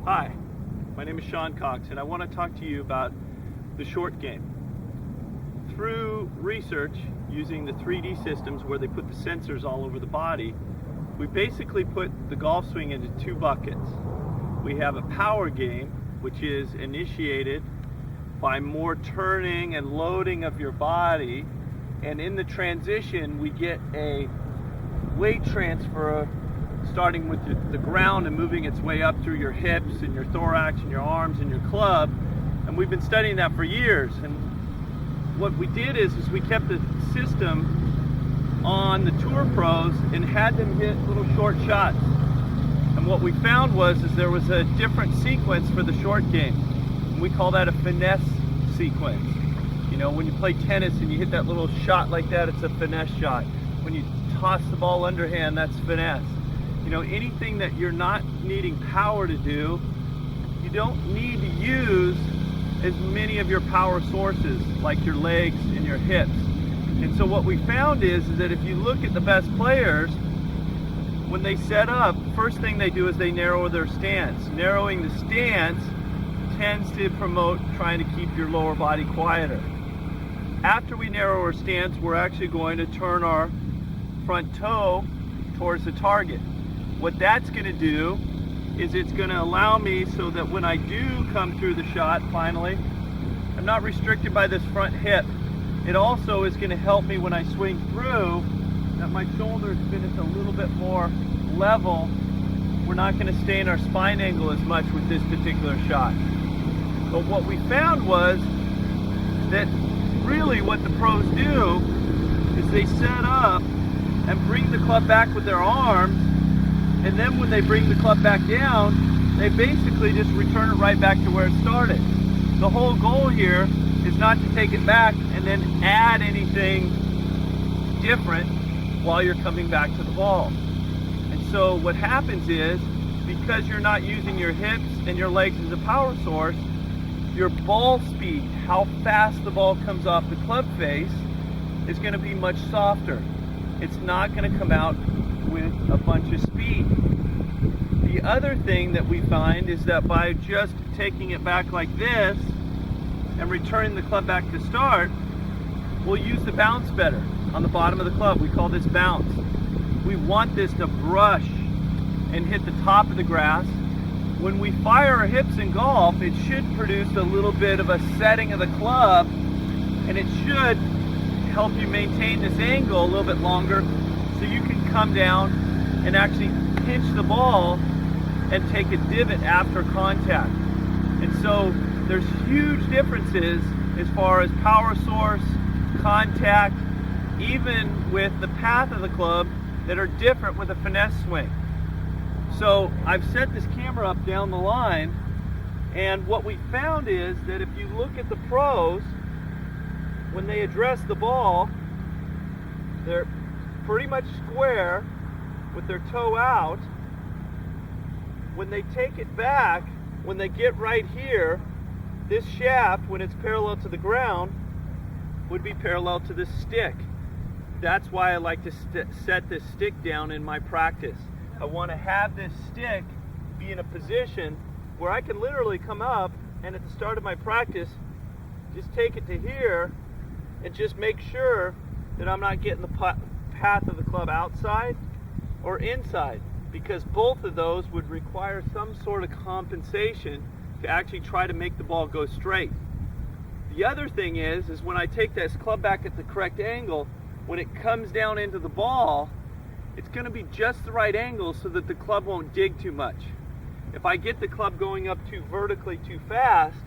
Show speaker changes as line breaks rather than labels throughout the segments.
Hi, my name is Shawn Cox, and I want to talk to you about the short game. Through research using the 3D systems where they put the sensors all over the body, we basically put the golf swing into two buckets. We have a power game, which is initiated by more turning and loading of your body, and in the transition we get a weight transfer starting with the ground and moving its way up through your hips and your thorax and your arms and your club. And we've been studying that for years. And what we did is we kept the system on the tour pros and had them hit little short shots. And what we found was there was a different sequence for the short game. And we call that a finesse sequence. You know, when you play tennis and you hit that little shot like that, it's a finesse shot. When you toss the ball underhand, that's finesse. You know, anything that you're not needing power to do, you don't need to use as many of your power sources like your legs and your hips. And so what we found is that if you look at the best players, when they set up, first thing they do is they narrow their stance. Narrowing the stance tends to promote trying to keep your lower body quieter. After we narrow our stance, we're actually going to turn our front toe towards the target. What that's going to do is it's going to allow me so that when I do come through the shot finally, I'm not restricted by this front hip. It also is going to help me when I swing through that my shoulders finish a little bit more level. We're not going to stay in our spine angle as much with this particular shot. But what we found was that really what the pros do is they set up and bring the club back with their arms, and then when they bring the club back down, they basically just return it right back to where it started. The whole goal here is not to take it back and then add anything different while you're coming back to the ball. And so what happens is, because you're not using your hips and your legs as a power source, your ball speed, how fast the ball comes off the club face, is going to be much softer. It's not going to come out with a bunch of speed. The other thing that we find is that by just taking it back like this and returning the club back to start, we'll use the bounce better on the bottom of the club. We call this bounce. We want this to brush and hit the top of the grass. When we fire our hips in golf, it should produce a little bit of a setting of the club, and it should help you maintain this angle a little bit longer so you can come down and actually pinch the ball and take a divot after contact. And so there's huge differences as far as power source, contact, even with the path of the club, that are different with a finesse swing. So I've set this camera up down the line, and what we found is that if you look at the pros, when they address the ball, they're pretty much square with their toe out. When they take it back, when they get right here, this shaft, when it's parallel to the ground, would be parallel to the stick. That's why I like to set this stick down in my practice. I want to have this stick be in a position where I can literally come up and at the start of my practice, just take it to here and just make sure that I'm not getting the path of the club outside or inside, because both of those would require some sort of compensation to actually try to make the ball go straight. The other thing is when I take this club back at the correct angle, when it comes down into the ball, it's going to be just the right angle so that the club won't dig too much. If I get the club going up too vertically too fast,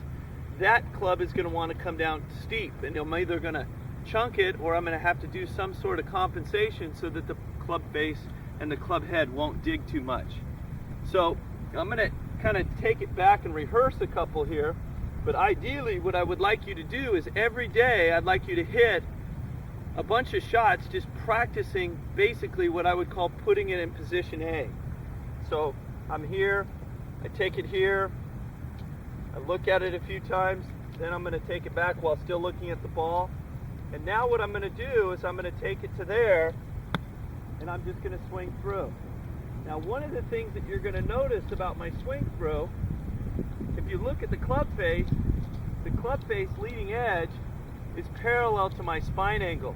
that club is going to want to come down steep, and I'm either going to chunk it or I'm going to have to do some sort of compensation so that the club face and the club head won't dig too much. So I'm going to kind of take it back and rehearse a couple here, but ideally what I would like you to do is every day I'd like you to hit a bunch of shots, just practicing basically what I would call putting it in position A. So I'm here, I take it here, I look at it a few times, then I'm going to take it back while still looking at the ball. And now what I'm going to do is I'm going to take it to there, and I'm just going to swing through. Now one of the things that you're going to notice about my swing through if you look at the club face leading edge is parallel to my spine angle.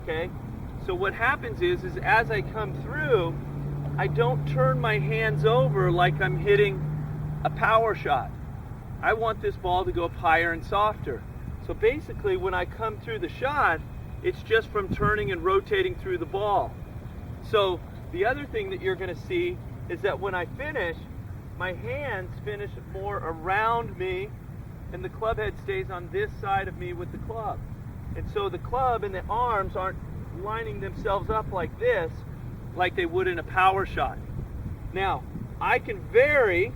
Okay? So what happens is as I come through, I don't turn my hands over like I'm hitting a power shot. I want this ball to go up higher and softer. So basically when I come through the shot, it's just from turning and rotating through the ball. So the other thing that you're going to see is that when I finish, my hands finish more around me and the club head stays on this side of me with the club. And so the club and the arms aren't lining themselves up like this, like they would in a power shot. Now, I can vary,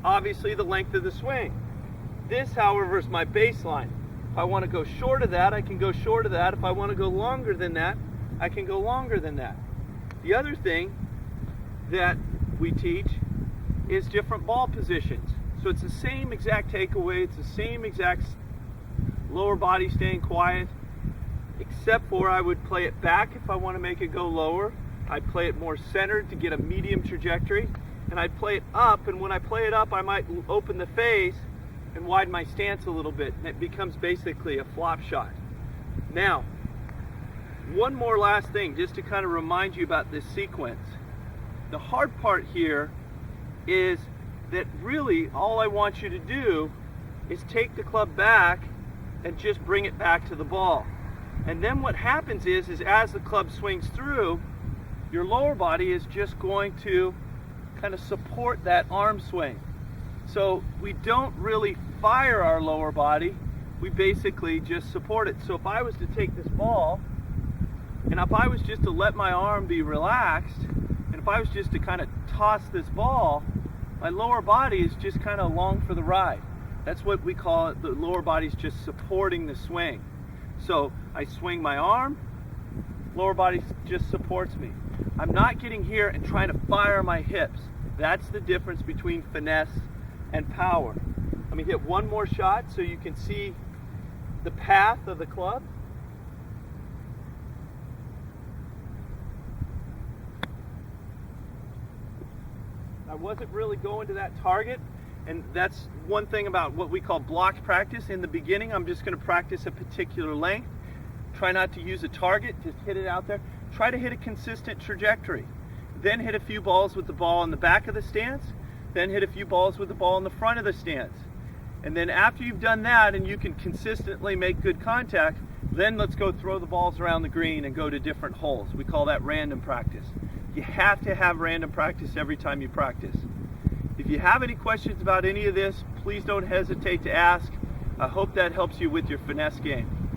obviously, the length of the swing. This, however, is my baseline. If I want to go short of that, I can go short of that. If I want to go longer than that, I can go longer than that. The other thing that we teach is different ball positions. So it's the same exact takeaway, it's the same exact lower body staying quiet, except for I would play it back if I want to make it go lower. I'd play it more centered to get a medium trajectory, and I'd play it up, and when I play it up, I might open the face and widen my stance a little bit, and it becomes basically a flop shot. Now, one more last thing, just to kind of remind you about this sequence. The hard part here is that really all I want you to do is take the club back and just bring it back to the ball. And then what happens is as the club swings through, your lower body is just going to kind of support that arm swing. So we don't really fire our lower body, we basically just support it. So if I was to take this ball, and if I was just to let my arm be relaxed, and if I was just to kind of toss this ball, my lower body is just kind of along for the ride. That's what we call it, the lower body's just supporting the swing. So I swing my arm, lower body just supports me. I'm not getting here and trying to fire my hips. That's the difference between finesse and power. Let me hit one more shot so you can see the path of the club. I wasn't really going to that target, and that's one thing about what we call blocked practice. In the beginning, I'm just going to practice a particular length. Try not to use a target, just hit it out there. Try to hit a consistent trajectory. Then hit a few balls with the ball in the back of the stance, then hit a few balls with the ball in the front of the stance. And then after you've done that and you can consistently make good contact, then let's go throw the balls around the green and go to different holes. We call that random practice. You have to have random practice every time you practice. If you have any questions about any of this, please don't hesitate to ask. I hope that helps you with your finesse game.